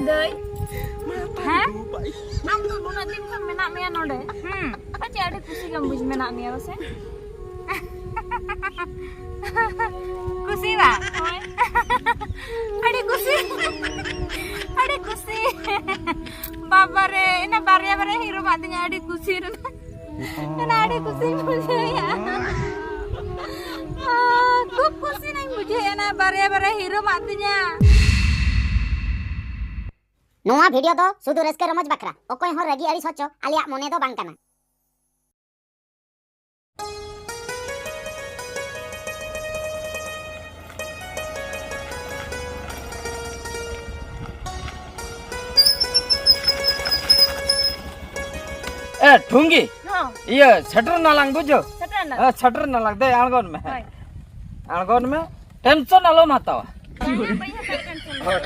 Đây. Hah? Am tu nuna din kan menak mea node. Aja ada kusi kamu buj menak mea rasa. Kusi ba? Ada kusi. Ada kusi. Baba re, ina barya hero matinya ada kusi ru. Ina ada kusi mujhe ya. खूब खुशी नहीं मुझे है ना बारे hero मातिnya नोआ video दो सुदु रस्के रमज बकरा ओकोय हो रगी अड़ी सोचो आलिया मोने दो बांग काना ए ठुंगी ये शटर नालांग बुझो शटर नालांग दे आंगन में टेंशन आलोम हतावा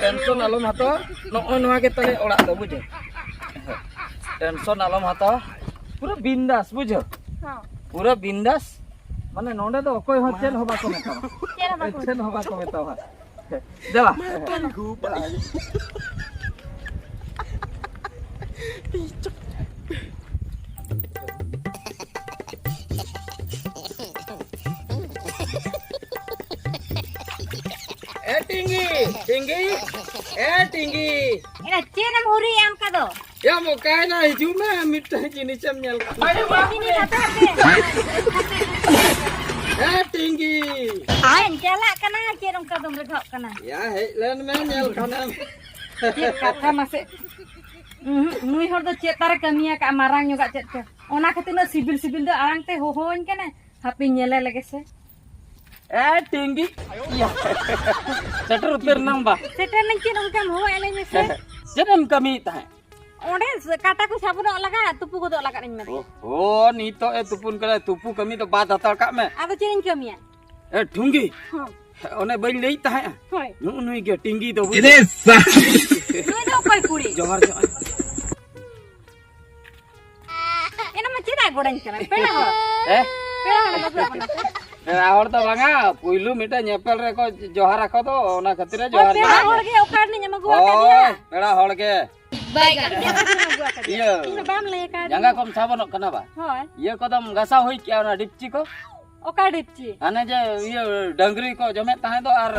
टेंशन आलोम हतावा नोय नोआ के तले ओड़ा दो बुझो टेंशन आलोम हतावा पूरा बिंदास बुझो पूरा बिंदास माने नोंडे दो कोई हो चेन होबा को मेतावा चेन होबा को मेतावा देवा tinggi ina cena muri am ka do ya mo kai na hiju me mit jini cham nyal ini tinggi ain jala kana cerong ka dong redok kana ya hei len me nyal kana kata masih nui hor do cetar kamiya ka marang juga cet ona katina sibil do arang te hohoin kana happy nyele lagi se tinggi iya seter utir nang ba seter nang cinong kam ho ele me se jedem kami ta onde kata ku sabu do laga tupu ko do laga ning me oh nito tupun kala tupu kami to ba datar ka me ado ciring kamiya ठुंगी ओने बई लई ताहे होय नुई के टिंगी तो इदे सा नुई दो कोई कुड़ी जोहर जो एना म चिरा गोडन kana पेड़ा हो पेड़ा हो पेड़ा हर तो बांगा पुइलु मिटा नेपल रे को जोहर को तो ओना खतिर जोहर पेड़ा होड़ के ओकार नि ᱧama गुआ का दिया पेड़ा होड़ के Baiga iya ina bam le ka janga kom sabon kana ba होय ये कदम गसा होई क्या ना डिपची को ओका डिपची आने जे ये डंगरी को जमे ताहे तो आर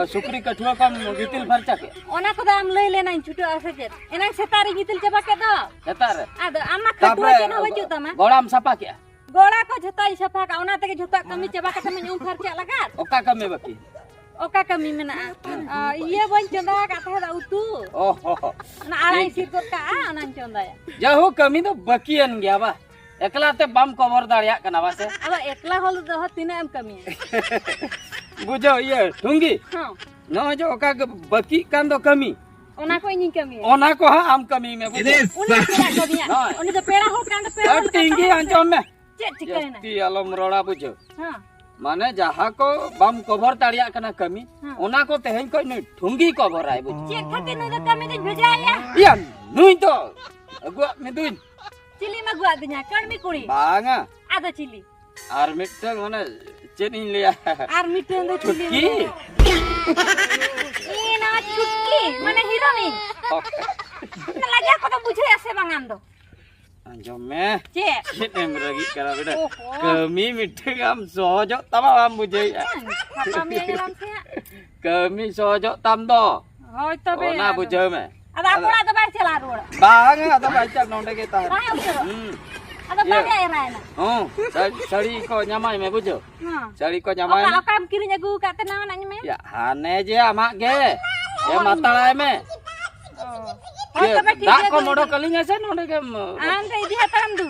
सुकरी कठुआ कम गितिल फरचा के ओना को दाम ले लेना छुटो आसे जे एना सेतारी गितिल चबा के दो हेतार आदो आमा कठुआ के न होजु तमा गोड़ाम सपा के गोड़ा को झतई सफा का ओना तके झता कमी चबा के तमे यूं खर्चा लगा ओका कमे बकी ओका कमी मेना ये बन चंदा का थे दा उतू ओहो ना आलाई सिर को का ओना चंदा या जहु कमी तो बकियन गया बा एकला ते बम कवर दाड़िया कना बासे अब एकला होल दो तीन एम कमी बुझो ये ठुंगी हां न जो ओका बकी कान दो कमी ओना को इन कमी ओना को हा आम कमी में बुझो उनी पेड़ा कमी उनी तो पेड़ा हो कांड पेड़ा टिंगी अंचो में चेक ठिकाना ती आलम रोड़ा बुझो हां माने जहां को बम कवर दाड़िया कना कमी ओना को तेहन को न ठुंगी कवर आइ बुझो चेक खाते न तो कमी दिन भेजाया या नुई तो अगुआ में दुन चिली में गुआ दिया कड़मी कुड़ी बांगा आधा चिली आर मिटल माने चेनी लिया आर मिटल दो चिली की ई ना चुटकी माने हीरोइन ना लगा को तो बुझे ऐसे बांगान दो अंजो में चे एम रगी करा बेटा कमी मिठे काम सोजो तमा हम बुझे खाता में आराम से कमी सोजो तम दो होय तबे ओना बुझे में ada pula ada baca lah roda. बांगा तो बाइचा नोंडे के ता Baca udah. Ada baca ya Rana. हां सड़ी को न्यामाय में बुझो Nah. सड़ी को न्यामाय Oka oka kirin jagu kat tenang nanya me. या हाने जे आमा के ये माताळाय में Oh, tapi दा को मोडो कलिंग ऐसे नोंडे के ante idi hataram du.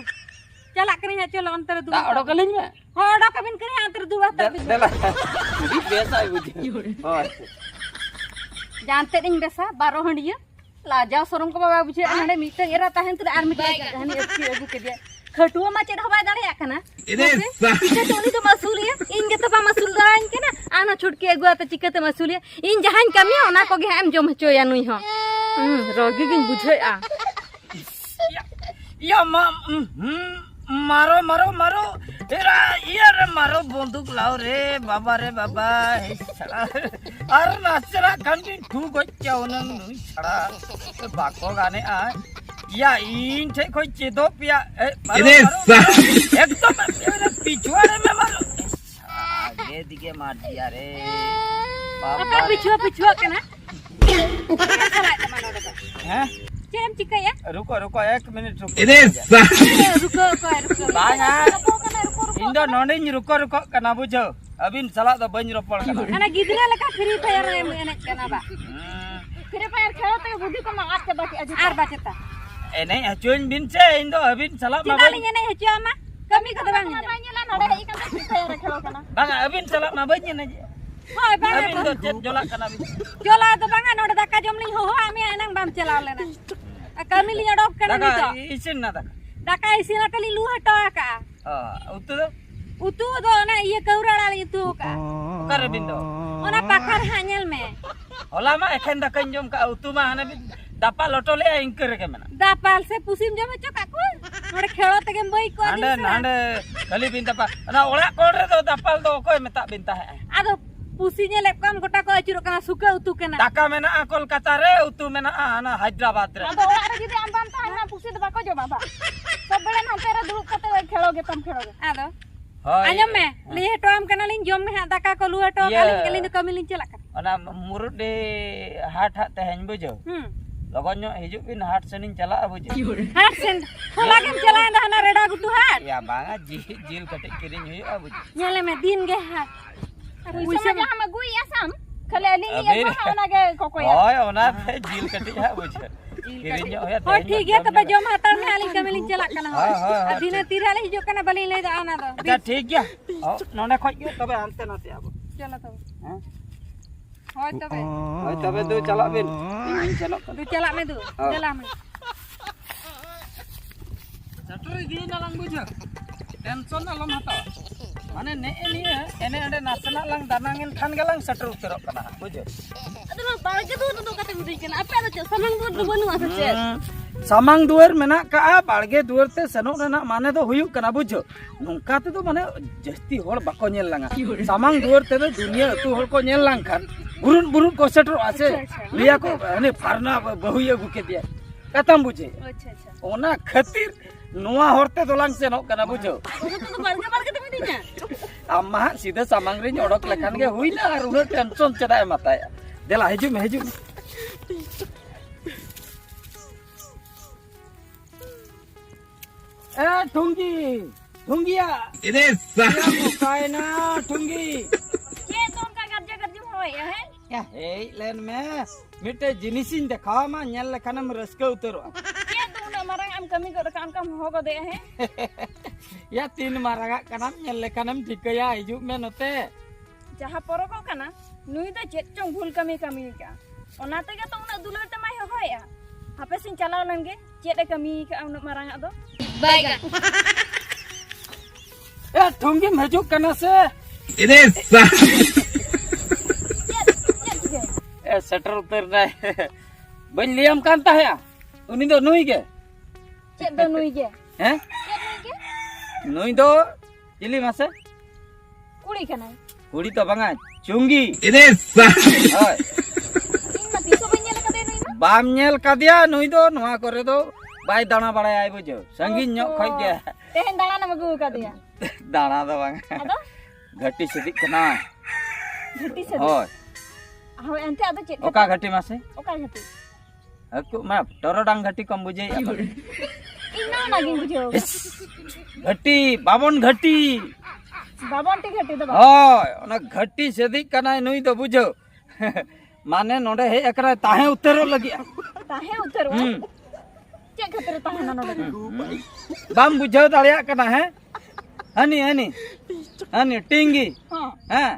Cala kirin चलो अंतर दु. दा ओडो कलिंग में हो ओडो कबिन किrin अंतर दु वाता. देला ई बेसा बुझो हां जानते नहीं बेसा 12 हंडिया लाजा सरम को बाबा बुझे हने मीटर एरा ताहेन त आर मीटर हने एकी अगु के दिया खटुआ मा चेद हवा दाड़े आकना चिका तोनी तो मसूलिया इन के तो मसूल दाइन के ना आना छुटके अगुआ त चिका त मसूलिया इन जहान कमी ओना को गे हम जम हचो या नुई हो Rogi gin bujhaya. Ya मारो तेरा ये रे मारो बंदूक लाओ रे बाबा हे छड़ा अरे नाचरा कंटी ठू गच्चा उनन छड़ा बाको गाने आ या इन थे कोई चेदो पिया एकदम मेरे पिछवाड़े में मारो ये दिखे मार दिया रे Apa pichua kana? Salah teman orang tu. हैं Cem cika ya? रुको 1 मिनट रुको Ruko. बांगा इंदो नोंडिन रुको कना बुझो अबिन सला दो बंज रोपड़ कना Anak gidra leka free fire enak kana ba. Free fire khelo te budi ko mangat ke baki aja. Ar baceta. नहीं अचुन बिन से इंदो अबिन सला Cita linya na hecho ama. Kami ka bang. Nanya lah nada ikan free fire khelo kana. बांगा अबिन सला माबज ने Hoy bang. अबिन तो चेत जोला कना बिन Jola to bang anoda daka jom ling ho ami anang bam chelal lena. Kami linya dok kana ni Daga to. इसिन ना दागा Daka isina tali lu hato ka. उतु दो Utu do na iya kaurala itu ka. कर बिन दो Ona pakar hanyal me. होला मा एखन दकन जोम का उतु मा हने दापा लटोले इंकर के मना Dapal se pusim jam cho kaku. Nore khelo te game boy ko. Nande खाली बिन दापा ना ओला कोड रे दो दापाल दो कोई मेता बिनता है Ado pusinya lepkam gota ko acuruk kana suka utu kana. दाका मेना कोलकाता रे उतु मेना ना हैदराबाद रे Ado orang ada jadi ambam tahan pusi tu bako jom apa. Sebelah nanti ada dulu kata khelo ge tam khelo ge. Ado. Hi Anyam me, lihe toam kana ling jom me daka ko lu to kali do kami ling celak. ओना मुरुड दे हाट तहन बुझो लगन्यो हिजुक बिन हाट सनिन चला बुझो Hat sen. Hola kem chala anda hana reda gutu hat. या बांगा जील कटे किरिन हुई बुझो Nyale me din ge hat. Puisi mah sama gue ya sam. Kalau ini ya mah orang ge koko ya. ओय ओना पे जील कटे है बुझो किरिन हो या Hoy ठीक है तब jom hatar me aling kami ling celak kana. हाँ, हाँ, हाँ। Adina tirale hijuk kana bali le da ana do. अच्छा ठीक गया नोने खोज गयो तबे अंते नाते अब Chala to. हैं Hoy tobe. ओय तबे दो चला बिन इन चलो Du celak me du. हाँ। Dalam me. सटरी दी नाlang बुझो टेंशन अलम हतो माने ने एने एने नासना lang danangin khan galang सटर उतरक kana बुझो Aduh, balik tu kata berikan. Apa ada cel? Samang tu banu asa cel. सामांग दुआर मेना का बाड़गे दुआर ते सनो रेना माने दो हुयुक कना बुझो नोंका ते तो माने जस्ती होड़ बाको नेल लांगा सामांग दुआर ते दुनिया तू होड़ को नेल लांग खान बुरुन को सेटर आसे लिया को हने फारना बहुया गुके दिया कतम बुझे अच्छा ओना खातिर नोआ होरते दोलांग से नो कना बुझो तो balik tu berikan. अम्मा सीधे सामांग रे ओडक लेखान के हुइना आर उन टेंशन चदाय माताया देला हिजु में ठुंगिया इधे काय ना ठुंगी Ye tu kan kerja hoy ya he. या हे लेन में मिटे जिनिसिन देखा मा नेल लेखानम रस्के उतरो Ye tu nak marang am kami ko kam ho ko de he. या तीन मारागा कनाम नेल लेखानम ठिकया हिजु में नते Jaha poro ko kana nui do jet chong bhul kami ka. Ona te ge to una dular te mai hoy ya. Hape sin chalao lange jet kami ka am marang ado. Baik. ए ठुंगी मजू कना से Jet ए shutter उतरना है बन Liam Kanta है उनी दो नुई के jet do nui ge. हैं Jet nui ge. नुई दो चिली मासे Kuri kana. कुड़ी तो बंगा चुंगी In होय mati so banya le ka de nui na. बाम नेल कादिया नुई दो नुआ करे दो बाय दाना बड़ाय आइ बुझो संगीन नो खय के Tehen dana na magu ka dia. दाना दो बंगा Ado? घटी सिदी कना Ghati se. होय Hoy ante ado jet. ओका घटी मासे Oka ghati. अकु मा टरोडांग घटी कम बुझे Ina lagi bujo. घटी बावन घटी Babon ti ghati do ba. होय ओना घटी सिदी कना नुई दो बुझो माने नोडे हे एकरा ताहे उतरो लगी Tahe utar wa. Jet khatir tahe na no. बाम बुझो दाड़िया कना है हनी टिंगी Ha. हैं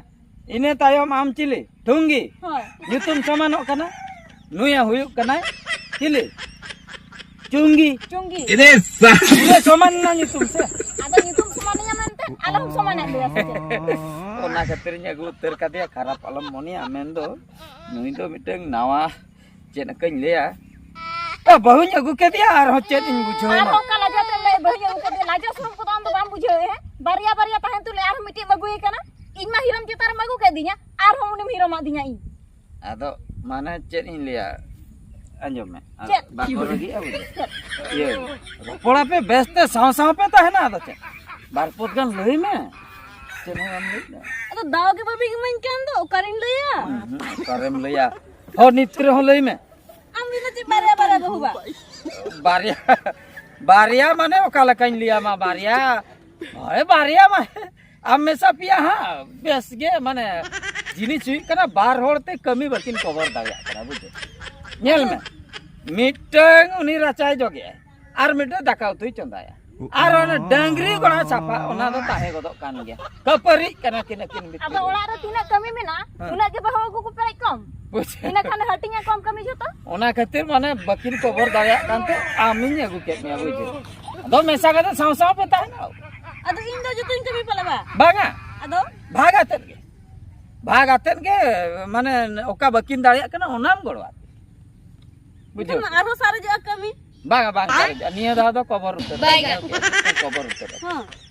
इने तायम आम चिली ठुंगी Hoy. nyutum samano kana nuya huyuk kana चिली चुंगी Chunggi. ini saman na nyutum se Ada nyutum semuanya mante. Alam semuanya dia saja. ona khatirnya gu utter kadia kharap alam moni amen do nui do miteng nawa chain कहीं लिया बहु अगू के दिया और chain in बुझो are हो का लाजा ते ले बहिया उके दे लाजा सुन को आम तो बाम बुझे है बारिया बारिया तहन तुले आर मिटी मगुई कना इन मा हिरम चितार मगु के दिया आर हो उनी हिरम आ दिया इन आदो माने चेन इन लिया अंजो में चेन? बाको लगी अब ये पोड़ा पे बेस्ते साव साव पे ता है ना आदो चेन बार पोत गन लई में चेन हम लई तो दाव के बबी के मन के दो करिन लिया करम लिया हो नित्र हो लई में आम बिना ची बारिया बारिया बहुबा बारिया बारिया माने ओकाला कहीं लिया मा बारिया होय बारिया मा हमेशा पिया हां बेस गे माने जिनी चुई कना बार होड़ते कमी बकिन कवर दाया करा बुझे नेल में मिटंग उनी रचाय जोगे आर मिटे दाका उतुई चंदाया आर ओना डंगरी गोना सापा ओना दो ताहे गदो कान गया कपरी कना किन किन बित अब ओड़ा रे तिना कमी में ना उना के बहु को पे कम बुझे इना खाने हटिंग कम कमी जतो ओना खातिर माने बकिन कवर दाया कानते आमिन अगु के में बुझे दो मेसा कदे साव साव पे ताहे ना अदो इन दो जतो इन कमी पलबा बागा अदो भाग आतेन के माने ओका बकिन दाड़िया कना ओनाम गड़वा बुझो तुम आरो सारे जो कमी बागा बागा निया दा दो कवर उतर कवर उतर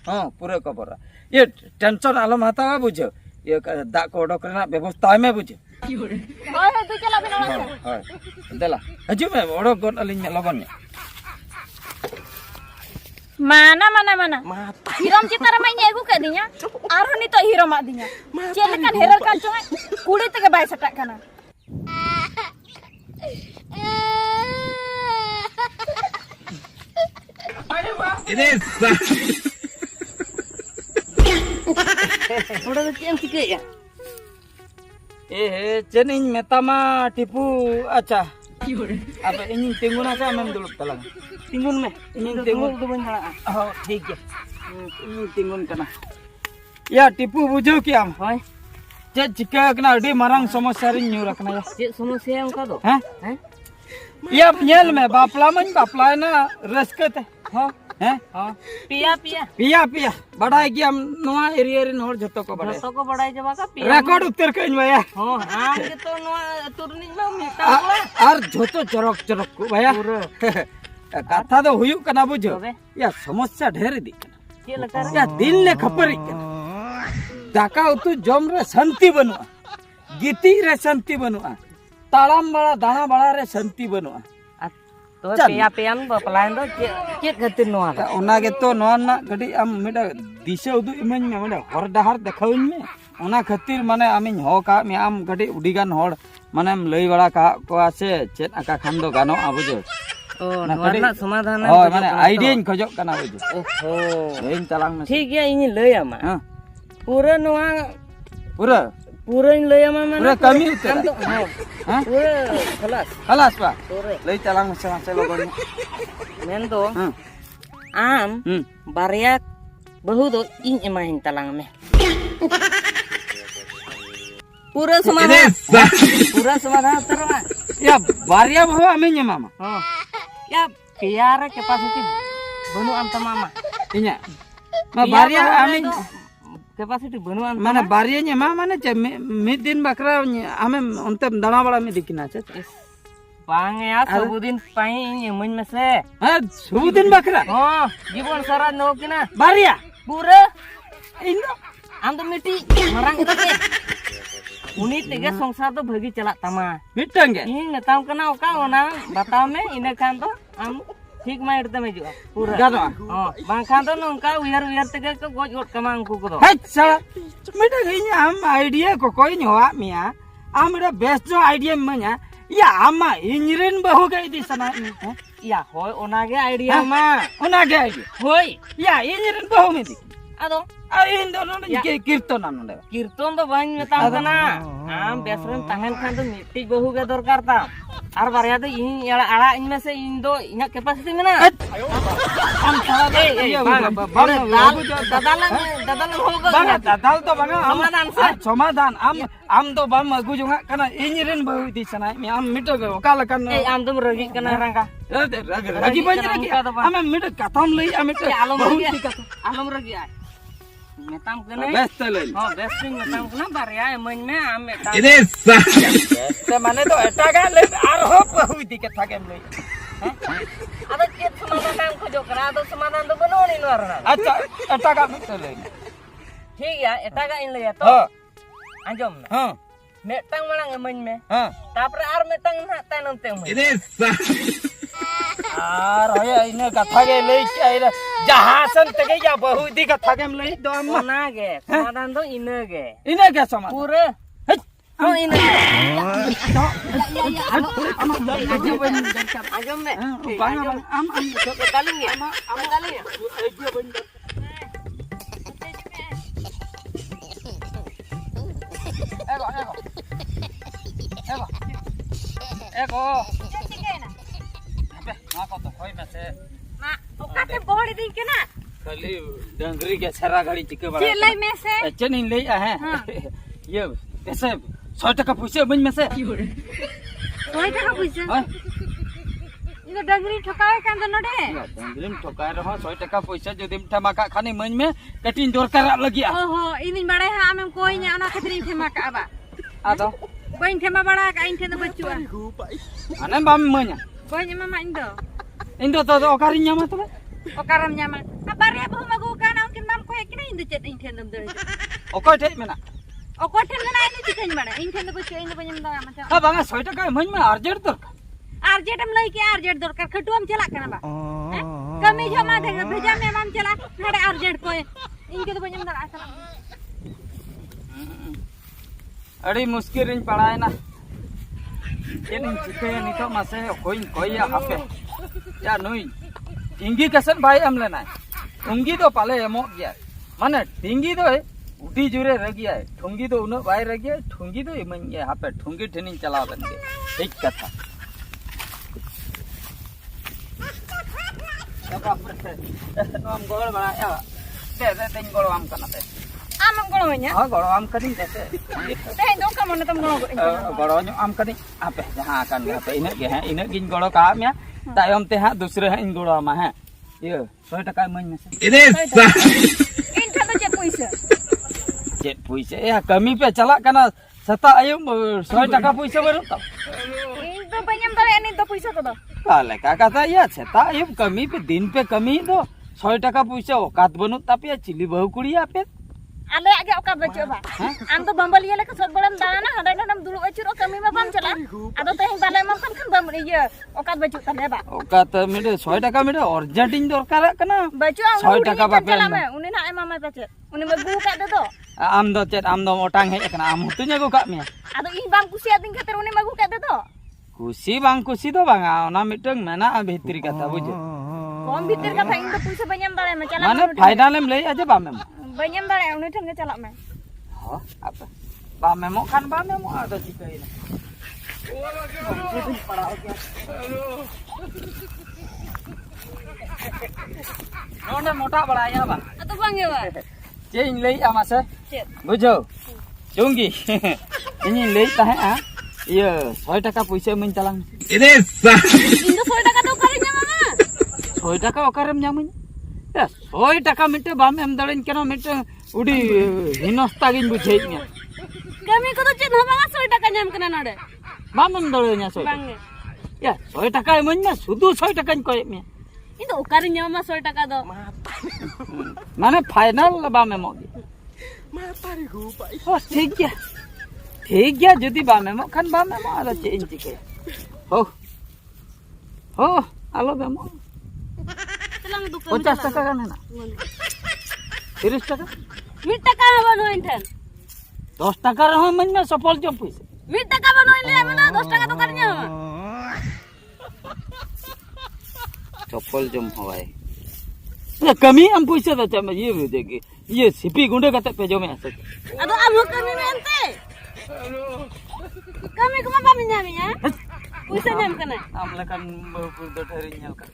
हां पूरे कवर ये टेंशन आलम हतावा बुझो ये दा को ओडक रेना व्यवस्था में बुझो होय तू चला बिना हां देला हजू में ओडक गन अलिन लगन में माना माना माना हिरम चितार में एगु के दिया आरो नि तो हिरो मा दिया चेल का हेरर का चोय कुड़ी तक बाय सटा कना थोड़ा तो चेन चिके या ए चेनिन मेतामा टिपू अच्छा अब इन तिंगुना का मैं दुलुप तला तिंगुन में इन तिंगुन तो बन रहा हां ठीक है इन तिंगुन कना या टिपू बुझो कि आम होय जे चिका कना अडी मारंग समस्या रे न्यू रखना या चे समस्या उनका दो हैं हैं या नेल में बापला मन बापला ना रसकत हां हैं हां पिया पिया पिया पिया बढ़ाई कि हम नवा एरिया रे नोर जतो को बढ़ाई तो को बड़ाई जबा का पिया रिकॉर्ड उत्तर कइन भैया हां आम के तो नो तुरनी में मेटा और झोतो चरक चरक को भैया कथा तो हुयु कना बुझो या समस्या ढेर दी के लगा या दिल ने खपरी कना दाका उतु जम रे शांति बनुआ गीती रे शांति बनुआ ताड़ाम बड़ा दाना बड़ा रे शांति बनुआ तो पिया पिया में बपलाइन दो के खातिर नो आ ओना के तो नोन ना गडी आम मेडा दिशा उदु इमन में मेडा हर डहार देखाउन में ओना खातिर माने आमिन हो का में आम गडी उडीगान हर माने लई बड़ा का को आसे चेत आका खान दो गानो आ बुझो ओ नोना समाधान हो माने आइडिया इन खोजो कना बुझो ओहो इन तलांग में ठीक है इन लय आमा हां पूरा नोआ पूरा पूरा इन लय आमा पूरा कमी उतर हां हां पूरा खलास खलास बा पूरे लई तलांग में से लोगन मेन दो हां आम बारिया बहु दो इन एमाइन तलांग में पूरा समाधान तरवा या बारिया बहु आमिन मामा हां या प्यार कैपेसिटी बनु आम तमामा इnya मा बारिया आमिन कैपेसिटी बनु आम माने बारिया nya मा माने चे मिद दिन बकरा आमे ओनते दाना बड़ा में दिखना छे बांग या सबुदिन पाई इन मन में से हां सबुदिन बकरा हां जीवन सारा नो किना बारिया पूरा इन आम तो मिट्टी मरंग इतो के उनी तेगे संसार तो भगी चला तमा मिटंग के इन नताम कना ओका ओना बताव में इने खान तो आम ठीक मा इरते में जो पूरा गानो हां बांग खान तो नोंका उयर तेगे को गोज गोट कमा अंकु को दो अच्छा मिटंग इnya हम आइडिया को कोई न होआ मिया आमरा बेस्ट जो आइडिया मन्या या आमा इंजरिन बहु गई दी सना या होय ओनागे आइडिया मा ओना के आइडिया होय या इंजरिन बहु में दी आदो इन दोनों के कीर्तन नंदे कीर्तन तो बाñ मेताम कना आम बेसरन ताहेन खान तो मिट्टी बहु के दरकार ता आर बारिया तो इन आड़ा इन में से इन दो इना कैपेसिटी में ना हम सारा दादालन होगा बांगा दादाल तो बांगा समाधान से समाधान आम तो बाम अगु जोंगा कना इंजरिन बहु दी सना मी आम मिटो के ओकाला कन ए आम तुम रगी कना रंगा रगी बन रगी आम मिट कथम लई आम मिट आलम रगी आ मेताम कने बेस्ट ले हां बेस्ट मेताम कना बारिया मन में आम मेताम ते माने तो एटागा ले आरो बहु इदी कथा केम लई ada chat समाधान am खोजो करा तो समाधान तो बनोनी नरना अच्छा एटागा मिटे लई ठीक ya etaga in lay to हां anjom na हां metang malang emen me हां tapre ar metang na tanom te me आर होय इने कथा के लई आइरा जहासन तगे या बहु इदी कथा केम लई दो अम्मा ona ge समाधान तो ine ge इने के समाधान pura oh ine anjom me am kaling ya kaling ya एको अबे ना को तो होय में से ma okate bohdi din ke na खाली डंगरी के छरा घड़ी चिके बड़ा che lai me se चन इन ले है ये कैसे 100 टका पैसे बन में से koi taka puisa हां ino dagri thokawe kan to node dungaree में ठोकाय रहो 100 टका पैसा जो दिन ठमाका खानी मन में कटिन दरकार लगी oho ini bade ha amem koi nya ona khatri thema ka ba आदो bain thema bada ka in thena bachua अने balm Manya koi nya mama indo इन तो ओकारिन न्यामा तो okaram nya ma abare bahu magu kana unkin mam ko ekina indo chet in thena dum ओको ठे मेना okot thena na ini chikan bada in thena bachua in banyam da ma हा बांगा 100 टका मन में urgent दरकार arjet am lai ke arjet dorkar khatuam chala kana ba kami jama de bheja me mam chala nade arjet ko inke to banyam da asala अड़ी मुश्किल इन पढ़ाए ना इन चिके नितो मासे कोई या हापे या नुई टिंगी कसन भाई हम लेना है ठुंगी तो पाले एमो गया माने टिंगी तो उठी जुरे रह गया है ठुंगी तो उन भाई रह गया ठुंगी तो इमन गया हापे ठुंगी ठिनिंग चला बन गया एक कथा तब हम गोल बनाया दे तीन गोल हम करना दे amam ko nya हां गोल हम करिंग देते teh do ka mon tam no गड़ो आम कदी आपे जहां कान आपे इने के है इने गिन गड़ो का में तायम ते हां दूसरे है इन गड़ो मा है ये 100 टका मन में से in thena che puisa चेत पैसे या कमी पे चला कना सता आयम 100 टका पैसे बरु तो in to banyam da ini to puisa to do काले का कथा या सता आयम कमी पे दिन पे कमी दो 100 टका पैसे औकात बनु तापे चिली बहु कुड़ी आपे ale age okat bacho ba am to bambal ye leka sot balam dana hada nam dulu achuro kami ma bam chala ado teh bale ma kan bam ye okat bacho tale ba औकात मेरे 100 टका मेरे urgent इन दरकार कना bacho 100 टका बापे chala me uni na ai mama bacho uni ma gu ka do आम दो चेत आम दो ओटांग है कना आम तुnya को का में ado in bam kusi adin khater uni ma gu ka do खुशी बांग खुशी तो बांगा ओना मिटंग मेना भीतरी कथा बुझे kom bhitir ka thain to puisa banyam dale ma chala माने फाइनल में ले आजे बामे banyam dale uni thang ke chala me हां apa बामे मो खान बामे मो आदो चिकई ना नोने मोटा बड़ाया बा ado bange ba चेन ले आमा से chet बुझो चुंगी इनी ले ताहे आ ये 100 टका पैसे मन चलांग in to 100 taka to kare nya mama 100 टका ओकरम न्यामन या 100 टका मिटे बामे हम दड़न केनो मिटे उडी हिनस्ता गिन बुझे न्या kami ko to chet haba 100 taka nyam kana nade बामे हम दड़न न्या 100 bange या 100 टका मन में सुदु 100 टका को में in to okar nya mama 100 taka do माने फाइनल बामे मोगी मा पारी गो पाई ओ ठीक गया जदी बामे मो खान बामे मो आलो चेन चिके हो आलो बेमो telang du 50 टका का ना 30 टका mit taka haba no in than 10 टका रहो मन में सफल जो पैसे mit taka ba no in le mana 10 taka to kar nya mama सफल जम हवाए ये कमी हम पैसे तो चम ये देगी ये सिपी गुंडे कते पे जो में ऐसे ado amo kami me ante kami ko ma mi nyami ya puisa nyam kana हम लकन बहुपुर दो ठहरी nyal का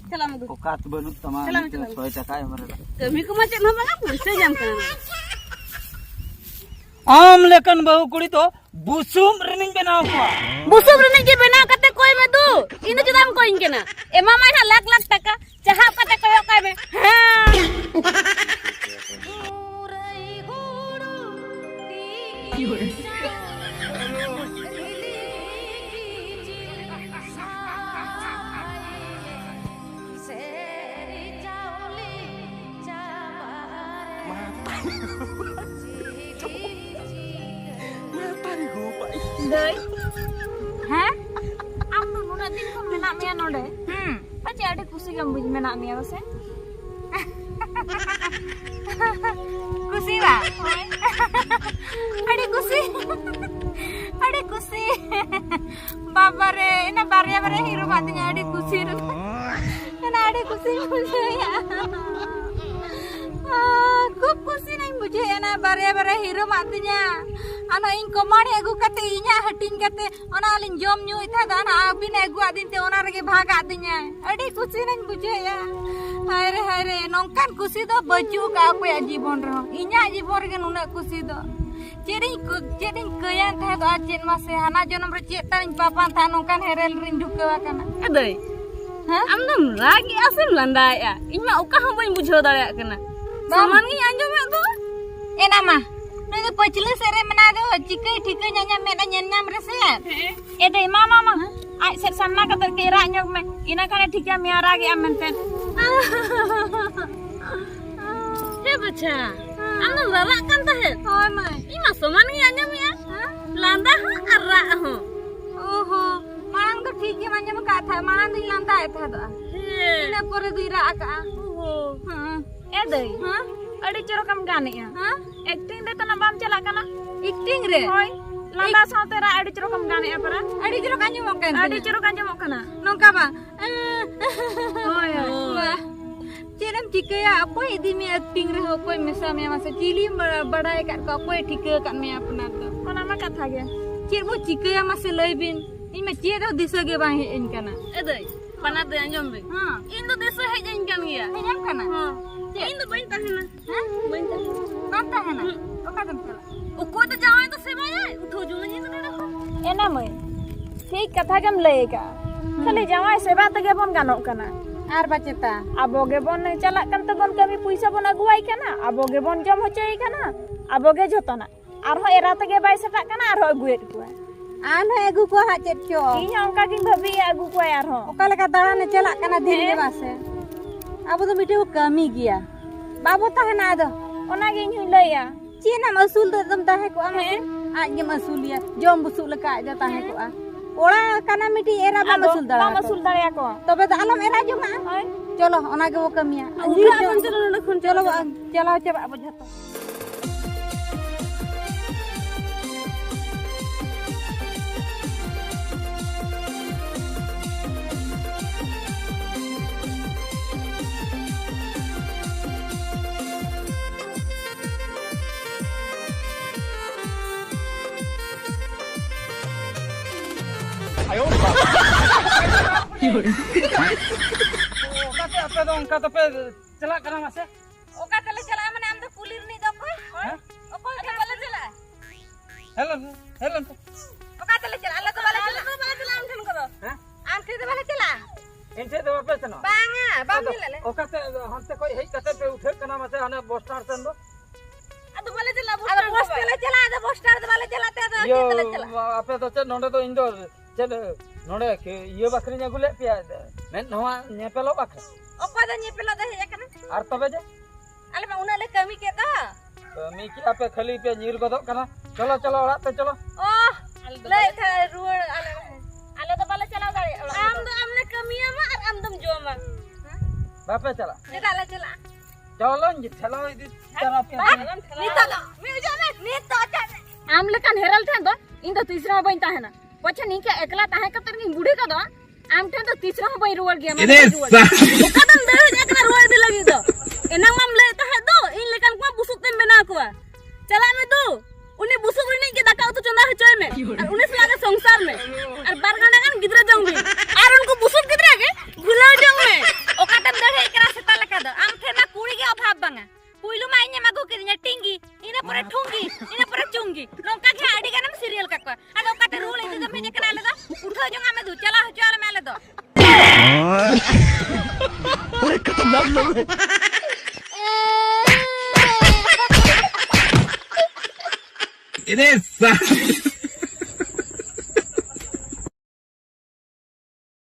chala mu औकात बनु तमाम चला, 100 टका हमारे kami ko ma chet haba na puisa nyam kana आम लेकन बहु कुड़ी तो बुसुम रनिंग बनाओ को busuk rene ke bena kate koi me du ino judam ko in kana e mama na lakh taka jahap kate koyo kai me Dei, हैं am tu nuna din ko menak mea node. Pace ada kusi kam buj menak mea base. खुशी बा अरे खुशी बाबा रे ना बारे बारे hero बातिnya अरे खुशी रे ना अरे खुशी मुझे या खूब खुशी नहीं मुझे ya ना बारे बारे hero बातिnya ana ing komani agu kate inya hatin kate ona alin jom nyu itha dana abin agu adin te ona rege bhag adinya adi खुशी नहीं मुझे ya हाय रे नौकान खुशी दो बचू का कोई जीवन रहो इnya जीवन रे नुना खुशी दो चेरिंग कयान था तो चेत मासे हाना जनम रे चेत तान पापा था नौकान Herelle Rin ढुकवा kana Dei, ha am dum lagi asem landa ya. Inya uka hom bain bujho dare kana. Saman gi anjom ya tu. ena mah no do pachile sere mena do chikai thikai nyanya mena nyam rese Dei mama. Ai set sanna katar ke ra nyok me. Ina kana thikya miara ge amen ten. He bacha. Am dum lala kan ta he. hoy mai Ima saman gi anjom ya. Landa ha arra ho. oho marang do ठीक है manjam ka tha marang din landa ai tha do ina pore duira aka Dei. ha Adi coro kam gane ya. ha Acting de to na bam chala kana. acting re Hoy. Landa saute ra adi coro kam gane ya para. adi jero kanyu mokan Adi coro kan jamok kana. nongka ba Hoy. wah चेरम ठिकया अकोय इदी में acting रे अकोय मेसा में मासे chilli बड़ाय का अकोय ठिक का में अपना तो Kona ma katha ge. चेर बो चिकया मासे लइबिन इन में चेर दिस गे बा इन kana Dei. Pana de anjom be. हां In do desa hej jain kan ya. हेजम kana In do bain tahena. हां Bain tahena. कांता है ना ओका तुम चला Uko to jawai to seba ya. Utho junga ni to ko. Ena mai. Thik katha gam lay ka. Khali jawai seba te ge bon ganok kana. आर बचता Abo ge bon chalak kan to bon kami puisa bon aguai kana. Abo ge bon jom hochoi kana. Abo ge jotona. Arho era te ge bai setak kana arho aguet kuai. आन है अगु को हा चेत चो Inya ongka king bhabi agu kuai arho. ओका लगा दाड़ा ने चला kana दिन के बासे अब तो मिटे वो कमी गया बाबू ता है ना दो Ona ge nyu lay ya. चीना मसूल तो एकदम ता है को हम आज के मसूलिया जोम बुसुल लका जाता है को ओड़ा kana मिटी एरा बा मसूल दाड़ा Ba masul dare ko. तबे तो आलम एरा जो मा Hoy. चलो ओना के वो कमिया Uka kan chalo na khun चलो चलो चबा बुझतो ओकाते आपे दो उनका तो पे चला करा मासे ओका तले चला माने हम तो पुलिर नी दो कोई ओको के बले चला हेलो ओका तले चला अल्लाह तो बले चला हम ठन करो हैं आम थे तो बले चला इनसे तो वापस चलो बांगा बाप ले ओकाते हमसे कोई हेई कते पे उठे कना मासे हने बस स्टैंड से दो अब बले चला बस तले चला तो बस स्टैंड वाले चलाते तो यो तले चला आपे तो चे नोंडे तो इंदो चे नोंडे के ये बकरी ने गुले पिया मैं नवा नेपेलो बकरे ओको तो नी पेला दे हे कना आर तबे जे अले मा उना ले कमी के दा मी की आपे खाली पे नीर गदो कना चलो चलो ओड़ा ते चलो ओ ले था रुड़ अले तो बले चला गाड़ी Am do amne kamiya ma ar am dum joma. बापे चला चला चला चलो जी चलो इदी तरफ नी तो म्यूजिक में नी तो Am lekan heral than do. In do tisra bain tahena. Pacha ni ke ekla tahe ka tar ni budi ka do. Am than do tisra ho bain ruwal gya. Kadam de ekla ruwal de lagi do. Enang mam le tahe do. In lekan ko busuk tem bena ko. Chala me do. Uni busuk rini ke daka utu chonda hochoy me. Ar uni selaga sangsar me. Ar bar gana kan gidra jong me. Ar unko busuk gidra ke gula jong me. ओका तम दे एकरा से तले का दो आम थे ना कुड़ी के अभाव बंगा पुइलु मा इने मागो के दिया टिंगी इने परे ठुंगी इने परे चुंगी नोका के आडी का नाम सीरियल का को आ ओका ते रूल इदो में कना ले दो उठो जो हमें दु चला हो चल में ले दो खतरनाक लोग